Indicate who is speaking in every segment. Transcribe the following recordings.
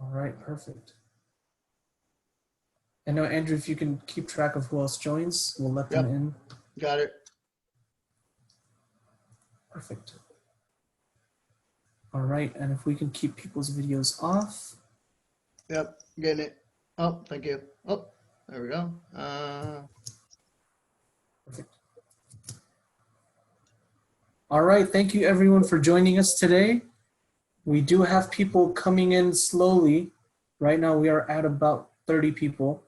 Speaker 1: All right, perfect. And now, Andrew, if you can keep track of who else joins, we'll let them in.
Speaker 2: Got it.
Speaker 1: Perfect. All right, and if we can keep people's videos off.
Speaker 2: Yep, getting it. Oh, thank you. Oh, there we go.
Speaker 1: Perfect. All right, thank you everyone for joining us today. We do have people coming in slowly. Right now we are at about 30 people.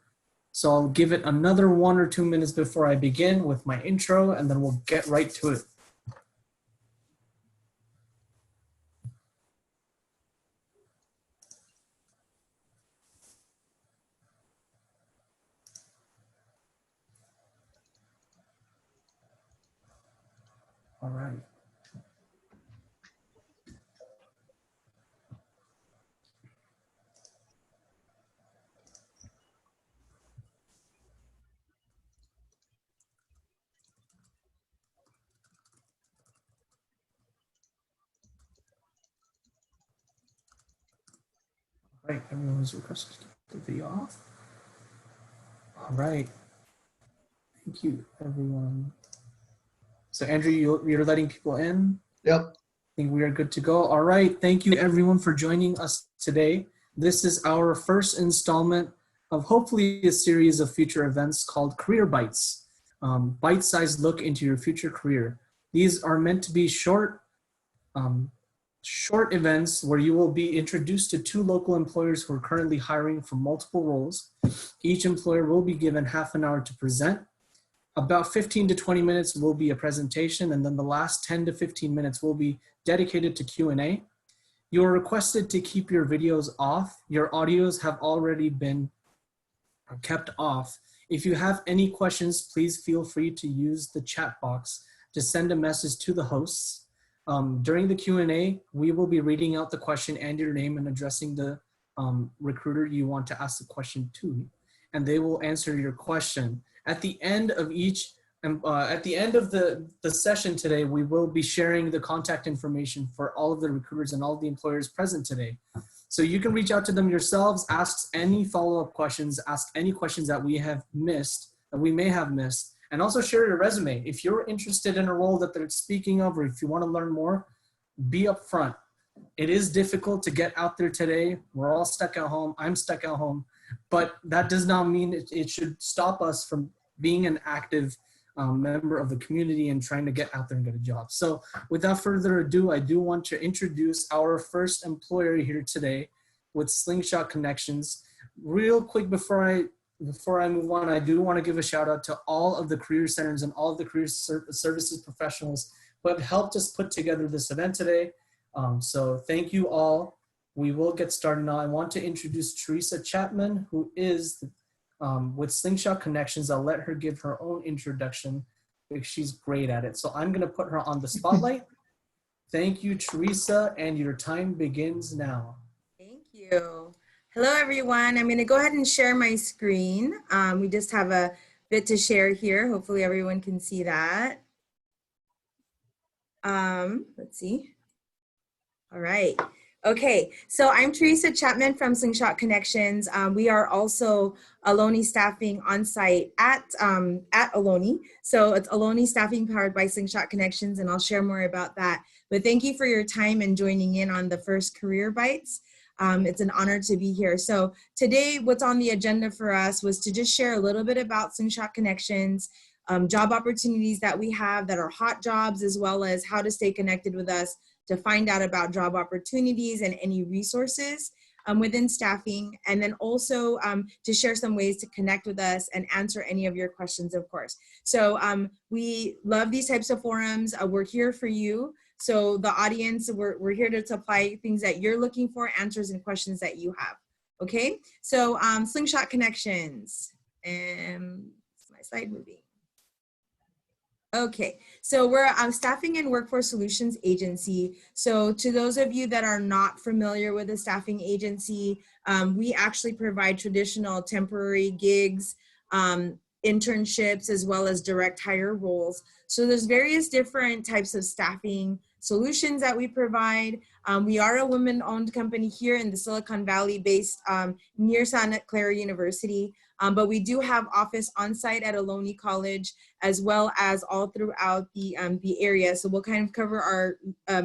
Speaker 1: So I'll give it another 1 or 2 minutes before I begin with my intro, and then we'll get right to it. All right. All right, everyone's requested to keep the video off. All right. Thank you, everyone. So Andrew, you're letting people in?
Speaker 2: Yep.
Speaker 1: I think we are good to go. All right, thank you everyone for joining us today. This is our first installment of hopefully a series of future events called Career Bytes, bite-sized look into your future career. These are meant to be short events where you will be introduced to 2 local employers who are currently hiring for multiple roles. Each employer will be given half an hour to present. About 15 to 20 minutes will be a presentation, and then the last 10 to 15 minutes will be dedicated to Q&A. You are requested to keep your videos off. Your audios have already been kept off. If you have any questions, please feel free to use the chat box to send a message to the hosts. During the Q&A, we will be reading out the question and your name and addressing the recruiter you want to ask the question to, and they will answer your question. At the end of the session today, we will be sharing the contact information for all of the recruiters and all of the employers present today. So you can reach out to them yourselves, ask any follow-up questions, ask any questions that we may have missed, and also share your resume. If you're interested in a role that they're speaking of, or if you want to learn more, be upfront. It is difficult to get out there today. We're all stuck at home. I'm stuck at home. But that does not mean it should stop us from being an active member of the community and trying to get out there and get a job. So without further ado, I do want to introduce our first employer here today with Slingshot Connections. Real quick before I move on, I do want to give a shout out to all of the career centers and all of the career services professionals who have helped us put together this event today. So thank you all. We will get started now. I want to introduce Teresa Chapman, who is with Slingshot Connections. I'll let her give her own introduction because she's great at it. So I'm going to put her on the spotlight. Thank you, Teresa, and your time begins now.
Speaker 3: Thank you. Hello, everyone. I'm going to go ahead and share my screen. We just have a bit to share here. Hopefully everyone can see that. Let's see. All right. Okay, so I'm Teresa Chapman from Slingshot Connections. We are also Ohlone staffing on site at Ohlone. So it's Ohlone staffing powered by Slingshot Connections, and I'll share more about that. But thank you for your time and joining in on the first Career Bytes. It's an honor to be here. So today, what's on the agenda for us was to just share a little bit about Slingshot Connections, job opportunities that we have that are hot jobs, as well as how to stay connected with us to find out about job opportunities and any resources within staffing, and then also to share some ways to connect with us and answer any of your questions, of course. So we love these types of forums. We're here for you. So the audience, we're here to supply things that you're looking for, answers and questions that you have. Okay, so Slingshot Connections, and my slide moving. Okay, so we're a staffing and workforce solutions agency. So to those of you that are not familiar with a staffing agency, we actually provide traditional temporary gigs, internships, as well as direct hire roles. So there's various different types of staffing solutions that we provide. We are a women-owned company here in the Silicon Valley based near Santa Clara University, but we do have office on-site at Ohlone College as well as all throughout the area. So we'll kind of cover our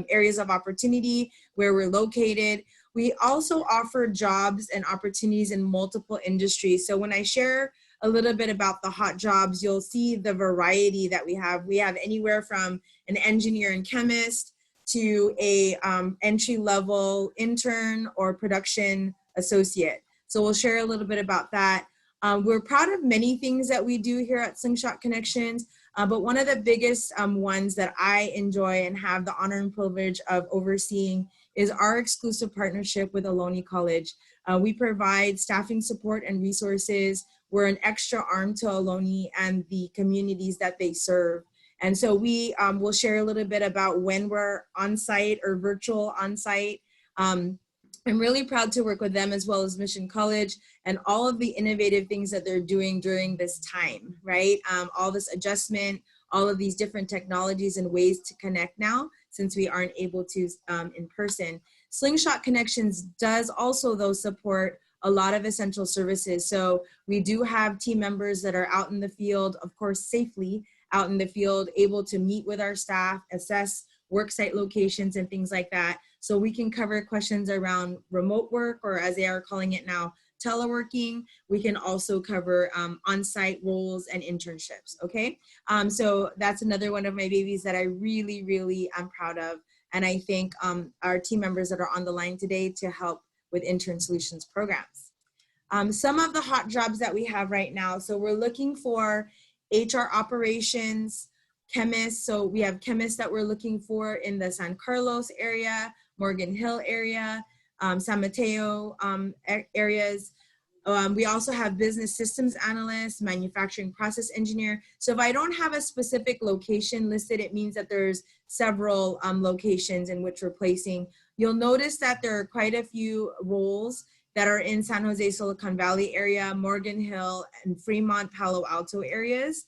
Speaker 3: areas of opportunity, where we're located. We also offer jobs and opportunities in multiple industries. So when I share a little bit about the hot jobs, you'll see the variety that we have. We have anywhere from an engineer and chemist to a entry-level intern or production associate. So we'll share a little bit about that. We're proud of many things that we do here at Slingshot Connections, but one of the biggest ones that I enjoy and have the honor and privilege of overseeing is our exclusive partnership with Ohlone College. We provide staffing support and resources. We're an extra arm to Ohlone and the communities that they serve. And so we will share a little bit about when we're on site or virtual on site. I'm really proud to work with them as well as Mission College and all of the innovative things that they're doing during this time, right? All this adjustment, all of these different technologies and ways to connect now since we aren't able to in person. Slingshot Connections does also though support a lot of essential services. So we do have team members that are out in the field, of course, safely out in the field, able to meet with our staff, assess worksite locations and things like that. So we can cover questions around remote work, or as they are calling it now, teleworking. We can also cover on-site roles and internships, okay? So that's another one of my babies that I really, really am proud of. And I thank our team members that are on the line today to help with Intern Solutions programs. Some of the hot jobs that we have right now. So we're looking for HR operations, chemists. So we have chemists that we're looking for in the San Carlos area, Morgan Hill area, San Mateo areas. We also have business systems analysts, manufacturing process engineer. So if I don't have a specific location listed, it means that there's several locations in which we're placing. You'll notice that there are quite a few roles that are in San Jose, Silicon Valley area, Morgan Hill, and Fremont, Palo Alto areas.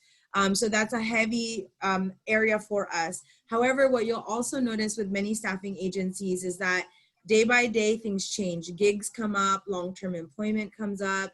Speaker 3: So that's a heavy area for us. However, what you'll also notice with many staffing agencies is that day by day, things change. Gigs come up, long-term employment comes up.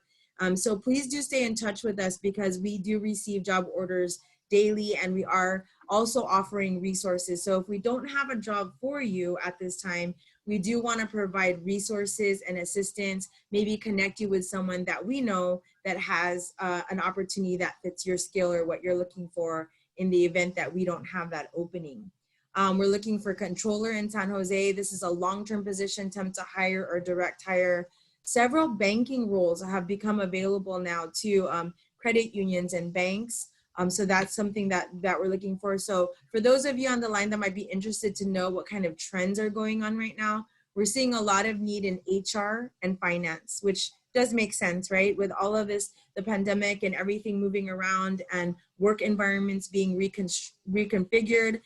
Speaker 3: So please do stay in touch with us because we do receive job orders daily and we are also offering resources. So if we don't have a job for you at this time, we do want to provide resources and assistance, maybe connect you with someone that we know that has an opportunity that fits your skill or what you're looking for in the event that we don't have that opening. We're looking for controller in San Jose. This is a long-term position, temp to hire or direct hire. Several banking roles have become available now to credit unions and banks. So that's something that we're looking for. So for those of you on the line that might be interested to know what kind of trends are going on right now, we're seeing a lot of need in HR and finance, which does make sense, right? With all of this, the pandemic and everything moving around and work environments being reconfigured,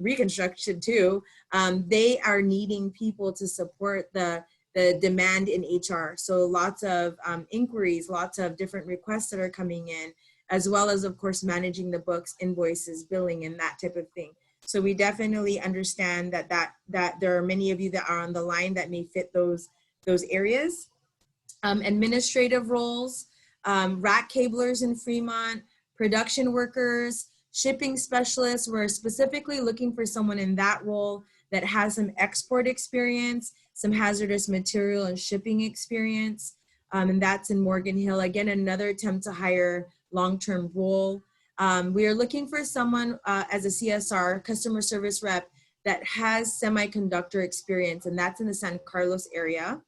Speaker 3: reconstructed too, they are needing people to support the demand in HR. So lots of inquiries, lots of different requests that are coming in, as well as, of course, managing the books, invoices, billing, and that type of thing. So we definitely understand that there are many of you that are on the line that may fit those areas. Administrative roles, rack cablers in Fremont, production workers, shipping specialists. We're specifically looking for someone in that role that has some export experience, some hazardous material and shipping experience, and that's in Morgan Hill. Again, another attempt to hire long-term role. We are looking for someone as a CSR, customer service rep, that has semiconductor experience, and that's in the San Carlos area.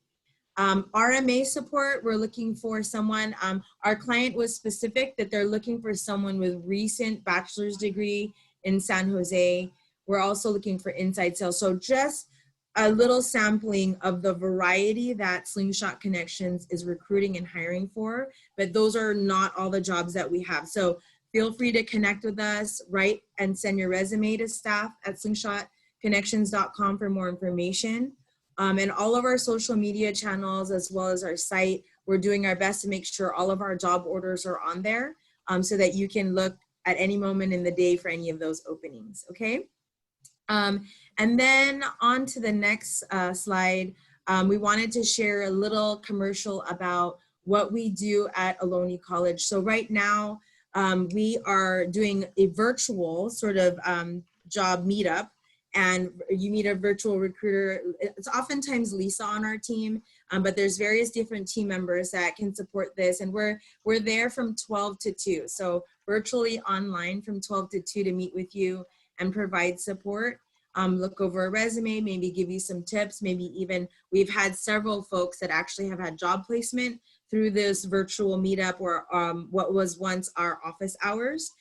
Speaker 3: RMA support, we're looking for someone, our client was specific that they're looking for someone with recent bachelor's degree in San Jose. We're also looking for inside sales. So just a little sampling of the variety that Slingshot Connections is recruiting and hiring for, but those are not all the jobs that we have. So feel free to connect with us, write and send your resume to staff@slingshotconnections.com for more information. And all of our social media channels, as well as our site, we're doing our best to make sure all of our job orders are on there so that you can look at any moment in the day for any of those openings, okay? And then on to the next slide, we wanted to share a little commercial about what we do at Ohlone College. So right now, we are doing a virtual sort of job meetup, and you meet a virtual recruiter. It's oftentimes Lisa on our team, but there's various different team members that can support this, and we're there from 12 to 2. So virtually online from 12 to 2 to meet with you and provide support. Look over a resume, maybe give you some tips, maybe even we've had several folks that actually have had job placement through this virtual meetup or what was once our office hours.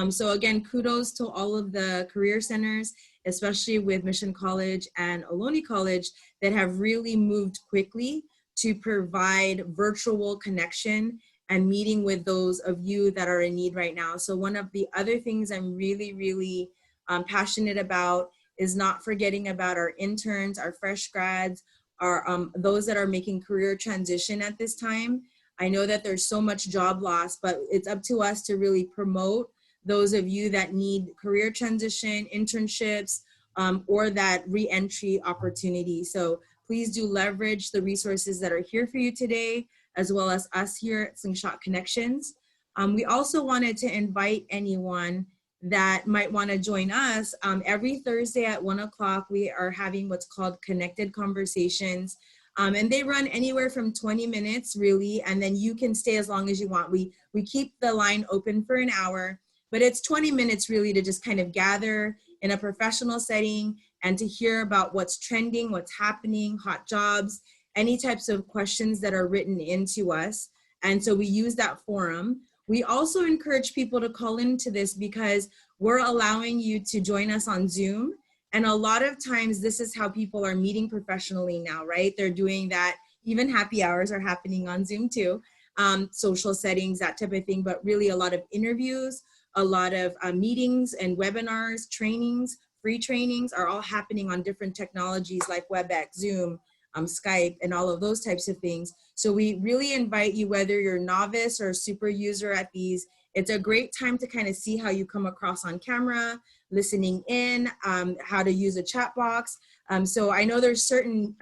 Speaker 3: So again, kudos to all of the career centers, especially with Mission College and Ohlone College, that have really moved quickly to provide virtual connection and meeting with those of you that are in need right now. So one of the other things I'm really passionate about is not forgetting about our interns, our fresh grads, our those that are making career transition at this time. I know that there's so much job loss, but it's up to us to really promote those of you that need career transition, internships, or that re-entry opportunity. So please do leverage the resources that are here for you today, as well as us here at Slingshot Connections. We also wanted to invite anyone that might want to join us. Every Thursday at 1 o'clock, we are having what's called Connected Conversations. And they run anywhere from 20 minutes really, and then you can stay as long as you want. We keep the line open for an hour, but it's 20 minutes really to just kind of gather in a professional setting and to hear about what's trending, what's happening, hot jobs, any types of questions that are written into us. And so we use that forum. We also encourage people to call into this because we're allowing you to join us on Zoom. And a lot of times this is how people are meeting professionally now, right? They're doing that. Even happy hours are happening on Zoom too. Social settings, that type of thing, but really a lot of interviews, a lot of meetings and webinars, trainings, free trainings are all happening on different technologies like WebEx, Zoom, Skype, and all of those types of things. So we really invite you, whether you're a novice or a super user at these, it's a great time to kind of see how you come across on camera, listening in, how to use a chat box. So I know there's certain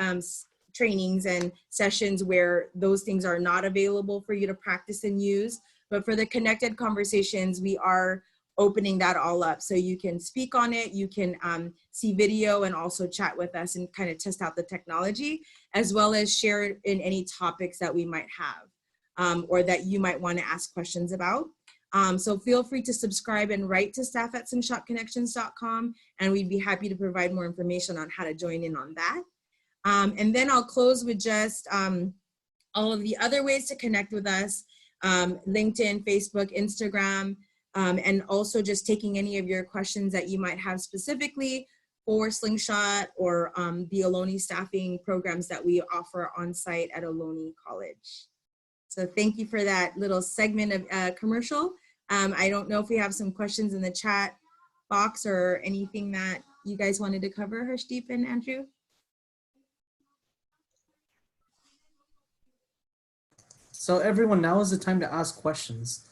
Speaker 3: trainings and sessions where those things are not available for you to practice and use, but for the connected conversations, we are opening that all up. So you can speak on it, you can see video and also chat with us and kind of test out the technology, as well as share it in any topics that we might have or that you might want to ask questions about. So feel free to subscribe and write to staff at slingshotconnections.com, and we'd be happy to provide more information on how to join in on that. And then I'll close with just all of the other ways to connect with us, LinkedIn, Facebook, Instagram, and also just taking any of your questions that you might have specifically for Slingshot or the Ohlone staffing programs that we offer on site at Ohlone College. So thank you for that little segment of commercial. I don't know if we have some questions in the chat box or anything that you guys wanted to cover, Harshdeep and Andrew.
Speaker 1: So everyone, now is the time to ask questions.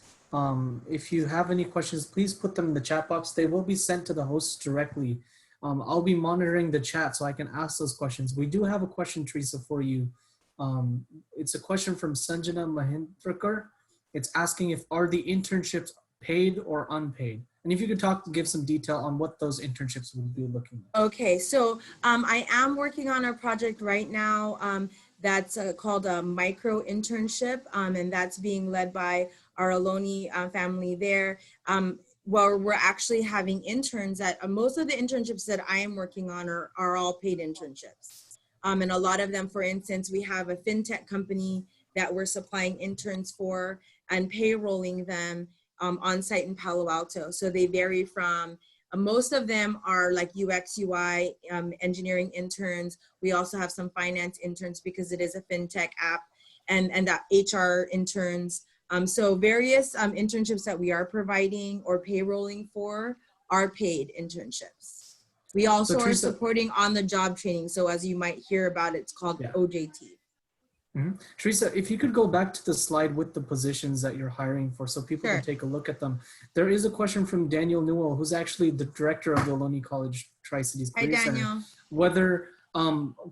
Speaker 1: If you have any questions, please put them in the chat box. They will be sent to the hosts directly. I'll be monitoring the chat so I can ask those questions. We do have a question, Teresa, for you. It's a question from Sanjana Mahindrakar. It's asking are the internships paid or unpaid? And if you could give some detail on what those internships will be looking like.
Speaker 3: Okay, so I am working on a project right now that's called a micro internship, and that's being led by our Ohlone family there. Well, we're actually having interns that most of the internships that I am working on are all paid internships. And a lot of them, for instance, we have a fintech company that we're supplying interns for and payrolling them on site in Palo Alto. So they vary from, most of them are like UX, UI, engineering interns. We also have some finance interns because it is a fintech app, and HR interns. So various internships that we are providing or payrolling for are paid internships. We also are supporting on-the-job training. So as you might hear about, it's called OJT.
Speaker 1: Teresa, if you could go back to the slide with the positions that you're hiring for so people can take a look at them. There is a question from Daniel Newell, who's actually the director of the Ohlone College Tri-Cities Career Center. Whether,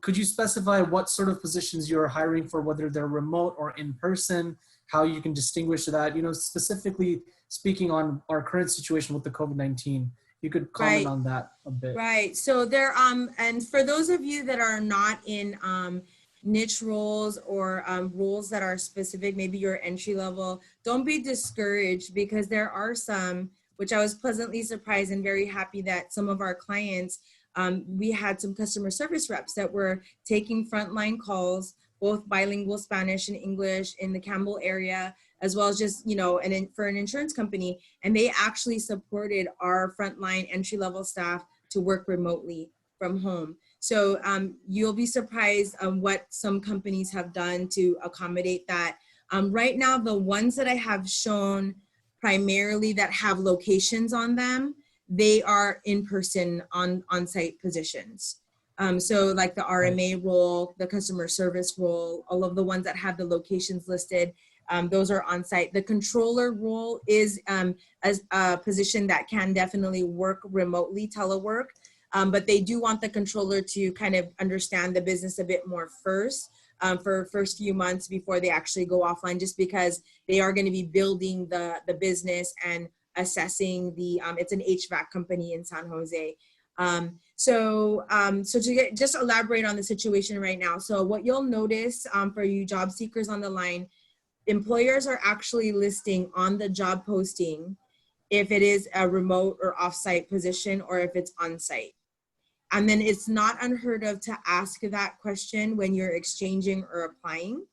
Speaker 1: could you specify what sort of positions you're hiring for, whether they're remote or in person, how you can distinguish that, you know, specifically speaking on our current situation with the COVID-19. You could comment on that a bit.
Speaker 3: Right. So there, and for those of you that are not in niche roles or roles that are specific, maybe you're entry level, don't be discouraged, because there are some, which I was pleasantly surprised and very happy that some of our clients, we had some customer service reps that were taking frontline calls, both bilingual Spanish and English in the Campbell area, as well as just, you know, for an insurance company. And they actually supported our frontline entry-level staff to work remotely from home. So you'll be surprised what some companies have done to accommodate that. Right now, the ones that I have shown primarily that have locations on them, they are in-person on-site positions. So like the RMA role, the customer service role, all of the ones that have the locations listed, those are on-site. The controller role is as a position that can definitely work remotely, telework, but they do want the controller to kind of understand the business a bit more first, for first few months before they actually go offline, just because they are going to be building the business and assessing the, it's an HVAC company in San Jose. So to just elaborate on the situation right now. So what you'll notice for you job seekers on the line, employers are actually listing on the job posting if it is a remote or offsite position or if it's on-site. And then it's not unheard of to ask that question when you're exchanging or applying.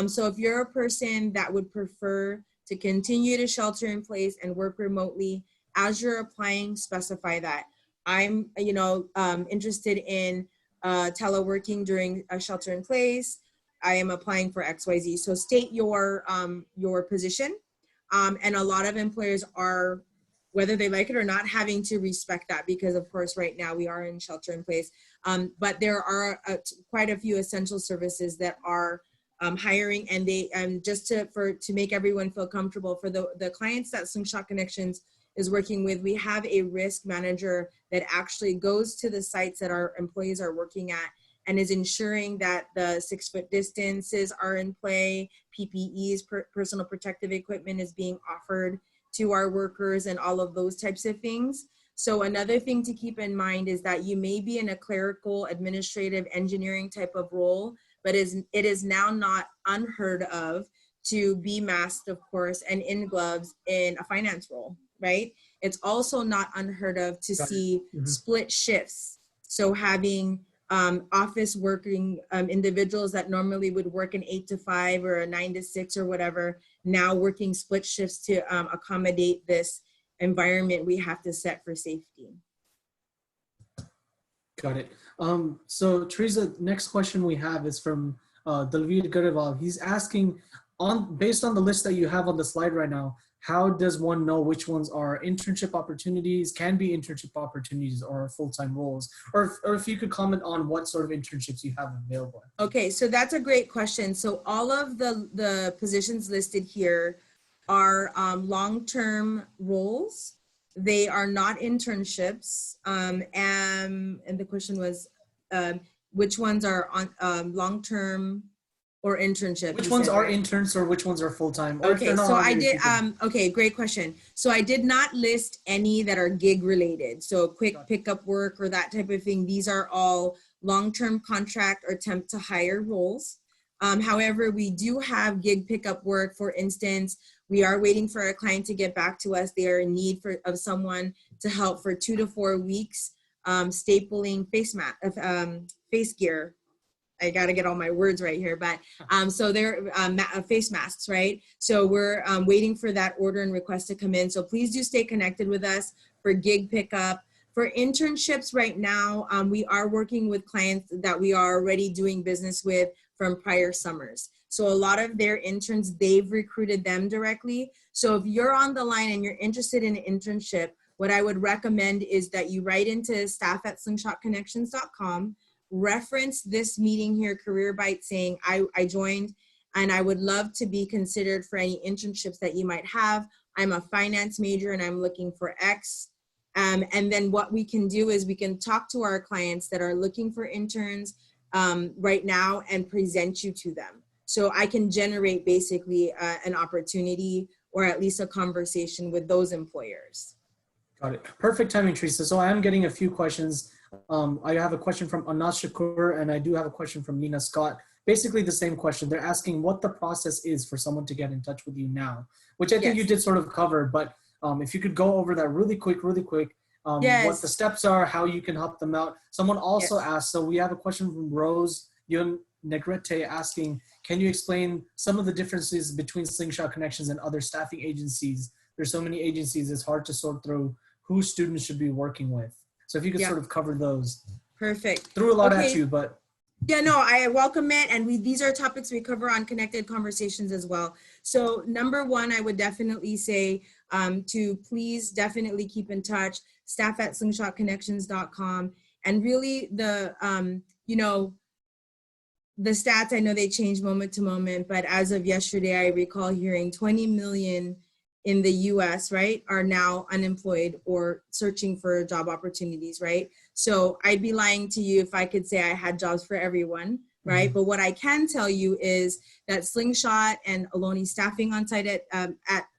Speaker 3: So if you're a person that would prefer to continue to shelter in place and work remotely, as you're applying, specify that. I'm, interested in teleworking during a shelter in place. I am applying for XYZ. So state your position. And a lot of employers are, whether they like it or not, having to respect that, because of course, right now we are in shelter in place. But there are quite a few essential services that are hiring, and they, just to make everyone feel comfortable, for the clients that Slingshot Connections is working with, we have a risk manager that actually goes to the sites that our employees are working at and is ensuring that the 6-foot distances are in play, PPEs, personal protective equipment, is being offered to our workers, and all of those types of things. So another thing to keep in mind is that you may be in a clerical, administrative, engineering type of role, but it is now not unheard of to be masked, of course, and in gloves in a finance role, right? It's also not unheard of to see split shifts. So having office working individuals that normally would work an 8 to 5 or a 9 to 6 or whatever, now working split shifts to accommodate this environment we have to set for safety.
Speaker 1: Got it. So Teresa, next question we have is from David Garival. He's asking, based on the list that you have on the slide right now, how does one know which ones are internship opportunities, can be internship opportunities, or full-time roles? Or if you could comment on what sort of internships you have available.
Speaker 3: Okay, so that's a great question. So all of the positions listed here are long-term roles. They are not internships. And the question was, which ones are on long-term or internship?
Speaker 1: Which ones are interns or which ones are full-time?
Speaker 3: Okay, so I did, okay, great question. So I did not list any that are gig related. So quick pickup work or that type of thing. These are all long-term contract or temp to hire roles. However, we do have gig pickup work. For instance, we are waiting for a client to get back to us. They are in need of someone to help for 2 to 4 weeks, stapling face gear. I got to get all my words right here, but so they're face masks, right? So we're waiting for that order and request to come in. So please do stay connected with us for gig pickup. For internships right now, we are working with clients that we are already doing business with from prior summers. So a lot of their interns, they've recruited them directly. So if you're on the line and you're interested in an internship, what I would recommend is that you write into staff@slingshotconnections.com. reference this meeting here, Career Bytes, saying I joined and I would love to be considered for any internships that you might have. I'm a finance major and I'm looking for X. And then what we can do is we can talk to our clients that are looking for interns right now and present you to them. So I can generate basically an opportunity or at least a conversation with those employers.
Speaker 1: Got it. Perfect timing, Teresa. So I am getting a few questions. I have a question from Anas Shakur, and I do have a question from Nina Scott. Basically the same question. They're asking what the process is for someone to get in touch with you now, which I think you did sort of cover, but if you could go over that really quick, what the steps are, how you can help them out. Someone also asked, so we have a question from Rose Young Negrete asking, can you explain some of the differences between Slingshot Connections and other staffing agencies? There's so many agencies, it's hard to sort through who students should be working with. So if you could sort of cover those.
Speaker 3: Perfect.
Speaker 1: Threw a lot at you, but.
Speaker 3: Yeah, no, I welcome it. And these are topics we cover on Connected Conversations as well. So number one, I would definitely say to please definitely keep in touch, staff@slingshotconnections.com. And really the, the stats, I know they change moment to moment, but as of yesterday, I recall hearing 20 million in the US, right, are now unemployed or searching for job opportunities, right? So I'd be lying to you if I could say I had jobs for everyone, right? Mm-hmm. But what I can tell you is that Slingshot and Ohlone staffing on site at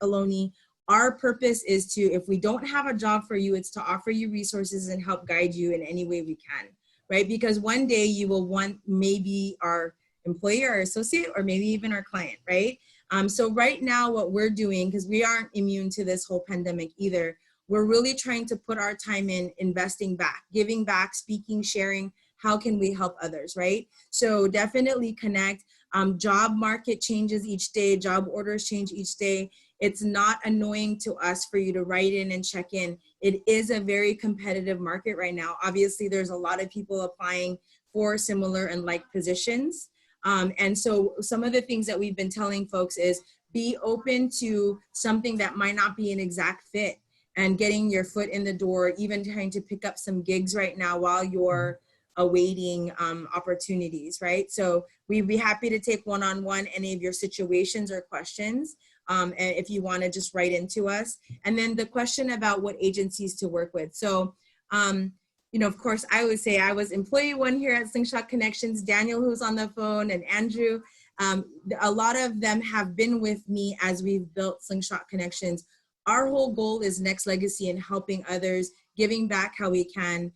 Speaker 3: Ohlone, our purpose is to, if we don't have a job for you, it's to offer you resources and help guide you in any way we can, right? Because one day you will want maybe our employer or associate or maybe even our client, right? So right now what we're doing, because we aren't immune to this whole pandemic either, we're really trying to put our time in investing back, giving back, speaking, sharing, how can we help others, right? So definitely connect. Job market changes each day, job orders change each day. It's not annoying to us for you to write in and check in. It is a very competitive market right now. Obviously, there's a lot of people applying for similar and like positions. And so some of the things that we've been telling folks is be open to something that might not be an exact fit and getting your foot in the door, even trying to pick up some gigs right now while you're awaiting opportunities, right? So we'd be happy to take one-on-one any of your situations or questions and if you want to just write into us. And then the question about what agencies to work with. So, of course, I would say I was employee one here at Slingshot Connections, Daniel, who's on the phone, and Andrew. A lot of them have been with me as we've built Slingshot Connections. Our whole goal is next legacy and helping others, giving back how we can,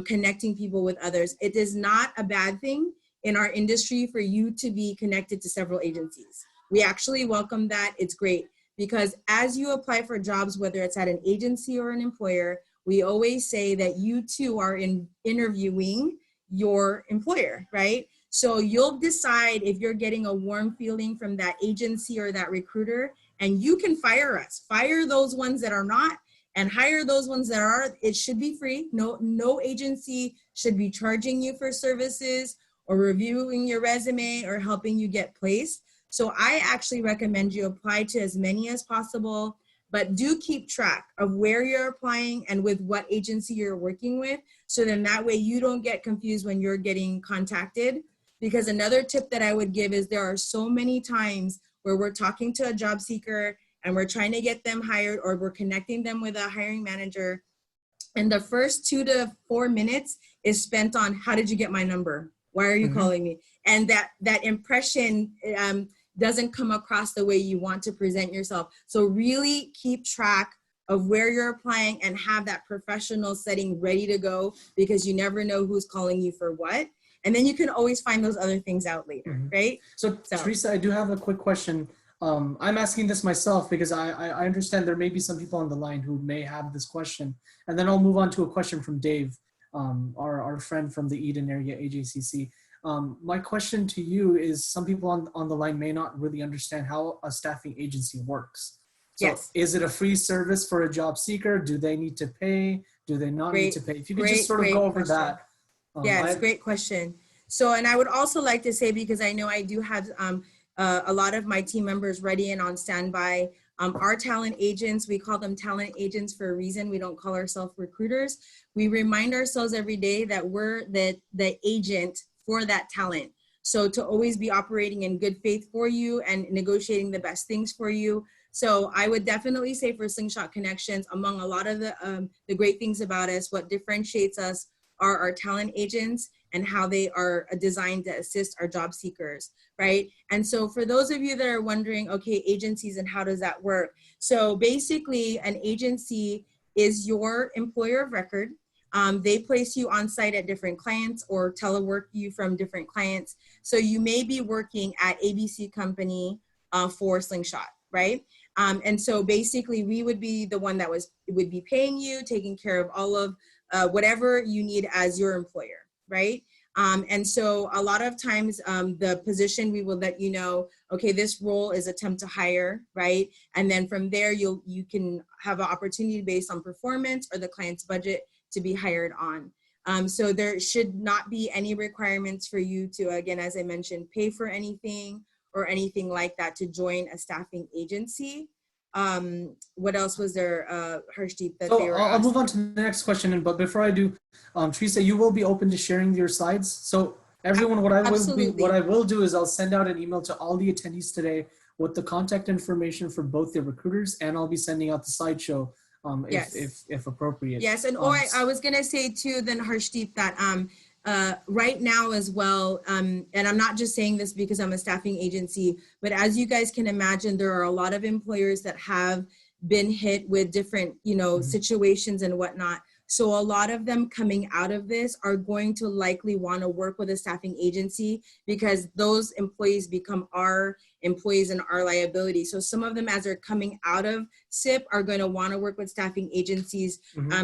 Speaker 3: connecting people with others. It is not a bad thing in our industry for you to be connected to several agencies. We actually welcome that. It's great because as you apply for jobs, whether it's at an agency or an employer, we always say that you too are interviewing your employer, right? So you'll decide if you're getting a warm feeling from that agency or that recruiter, and you can fire us. Fire those ones that are not and hire those ones that are. It should be free. No agency should be charging you for services or reviewing your resume or helping you get placed. So I actually recommend you apply to as many as possible, but do keep track of where you're applying and with what agency you're working with. So then that way you don't get confused when you're getting contacted. Because another tip that I would give is there are so many times where we're talking to a job seeker and we're trying to get them hired or we're connecting them with a hiring manager. And the first 2 to 4 minutes is spent on, how did you get my number? Why are you calling me? And that impression doesn't come across the way you want to present yourself. So really keep track of where you're applying and have that professional setting ready to go because you never know who's calling you for what. And then you can always find those other things out later, right? So
Speaker 1: Teresa, I do have a quick question. I'm asking this myself because I understand there may be some people on the line who may have this question. And then I'll move on to a question from Dave, our friend from the Eden area, AJCC. My question to you is some people on the line may not really understand how a staffing agency works. So is it a free service for a job seeker? Do they need to pay? Do they not need to pay? If you could just sort of go over that.
Speaker 3: Yes, great question. So, and I would also like to say, because I know I do have a lot of my team members ready and on standby, Our talent agents, we call them talent agents for a reason. We don't call ourselves recruiters. We remind ourselves every day that we're the agent for that talent. So to always be operating in good faith for you and negotiating the best things for you. So I would definitely say for Slingshot Connections, among a lot of the great things about us, what differentiates us are our talent agents and how they are designed to assist our job seekers, right? And so for those of you that are wondering, okay, agencies and how does that work? So basically an agency is your employer of record. They place you on site at different clients or telework you from different clients. So you may be working at ABC company for Slingshot, right? And so basically we would be the one that would be paying you, taking care of all of whatever you need as your employer, right? And so a lot of times the position we will let you know, okay, this role is attempt to hire, right? And then from there, you can have an opportunity based on performance or the client's budget to be hired on. So there should not be any requirements for you to, again, as I mentioned, pay for anything or anything like that to join a staffing agency. What else was there, Harshdeep, that they were
Speaker 1: I'll
Speaker 3: asking?
Speaker 1: move on to the next question, but before I do, Teresa, you will be open to sharing your slides. So everyone, what I will do is I'll send out an email to all the attendees today with the contact information for both the recruiters, and I'll be sending out the slideshow if appropriate.
Speaker 3: Yes, and I was gonna say too, then Harshdeep, that right now as well, and I'm not just saying this because I'm a staffing agency, but as you guys can imagine, there are a lot of employers that have been hit with different, situations and whatnot. So a lot of them coming out of this are going to likely want to work with a staffing agency because those employees become our employees and our liability. So some of them, as they're coming out of SIP, are going to want to work with staffing agencies.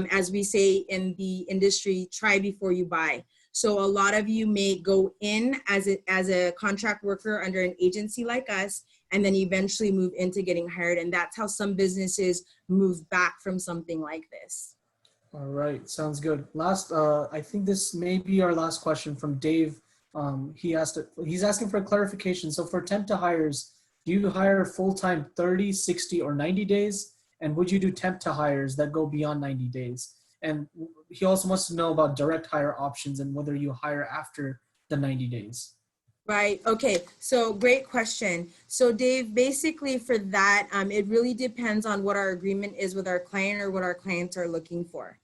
Speaker 3: As we say in the industry, try before you buy. So a lot of you may go in as a contract worker under an agency like us, and then eventually move into getting hired. And that's how some businesses move back from something like this.
Speaker 1: All right, sounds good. Last, I think this may be our last question from Dave. He's asking for a clarification. So for temp to hires, do you hire full-time 30, 60, or 90 days? And would you do temp to hires that go beyond 90 days? And he also wants to know about direct hire options and whether you hire after the 90 days.
Speaker 3: Right. Okay. So great question. So Dave, basically for that, it really depends on what our agreement is with our client or what our clients are looking for.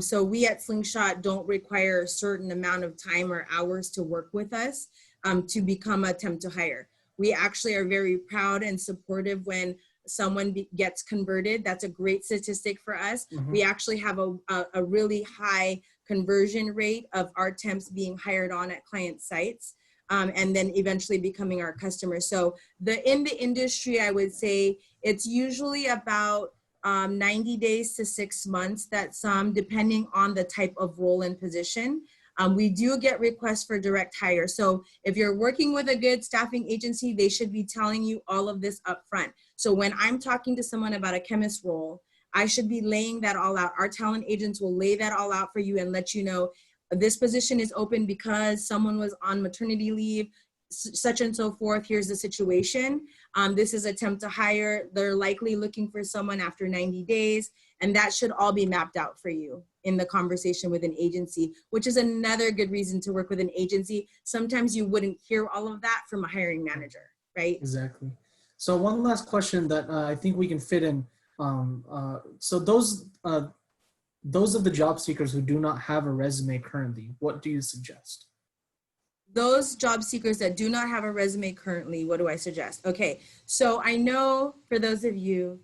Speaker 3: So we at Slingshot don't require a certain amount of time or hours to work with us to become a temp to hire. We actually are very proud and supportive when someone gets converted. That's a great statistic for us. We actually have a really high conversion rate of our temps being hired on at client sites. And then eventually becoming our customers. So in the industry, I would say it's usually about 90 days to 6 months, that some, depending on the type of role and position. We do get requests for direct hire. So if you're working with a good staffing agency, they should be telling you all of this up front. So when I'm talking to someone about a chemist role, I should be laying that all out. Our talent agents will lay that all out for you and let you know, this position is open because someone was on maternity leave, such and so forth. Here's the situation. This is attempt to hire. They're likely looking for someone after 90 days. And that should all be mapped out for you in the conversation with an agency, which is another good reason to work with an agency. Sometimes you wouldn't hear all of that from a hiring manager, right?
Speaker 1: Exactly. So one last question that I think we can fit in. So those of the job seekers who do not have a resume currently, what do you suggest?
Speaker 3: Those job seekers that do not have a resume currently, what do I suggest? Okay, so I know for those of you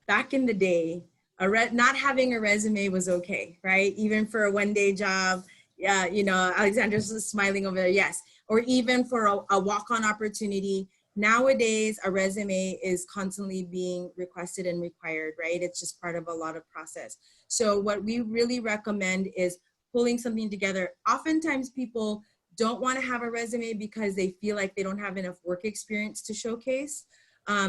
Speaker 3: back in the day, not having a resume was okay, right? Even for a one-day job, Alexandra's smiling over there, yes. Or even for a walk-on opportunity. Nowadays, a resume is constantly being requested and required, right? It's just part of a lot of process. So what we really recommend is pulling something together. Oftentimes people don't want to have a resume because they feel like they don't have enough work experience to showcase.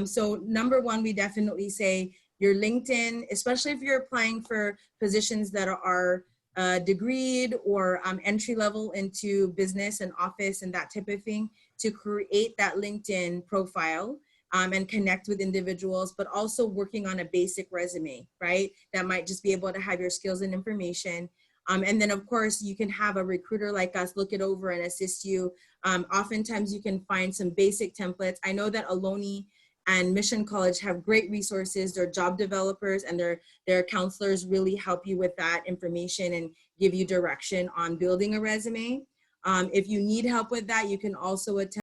Speaker 3: So number one, we definitely say your LinkedIn, especially if you're applying for positions that are degreed or entry level into business and office and that type of thing, to create that LinkedIn profile. and connect with individuals, but also working on a basic resume, right? That might just be able to have your skills and information. And then of course you can have a recruiter like us look it over and assist you. Oftentimes you can find some basic templates. I know that Ohlone and Mission College have great resources. Their job developers and their counselors really help you with that information and give you direction on building a resume. If you need help with that, you can also attend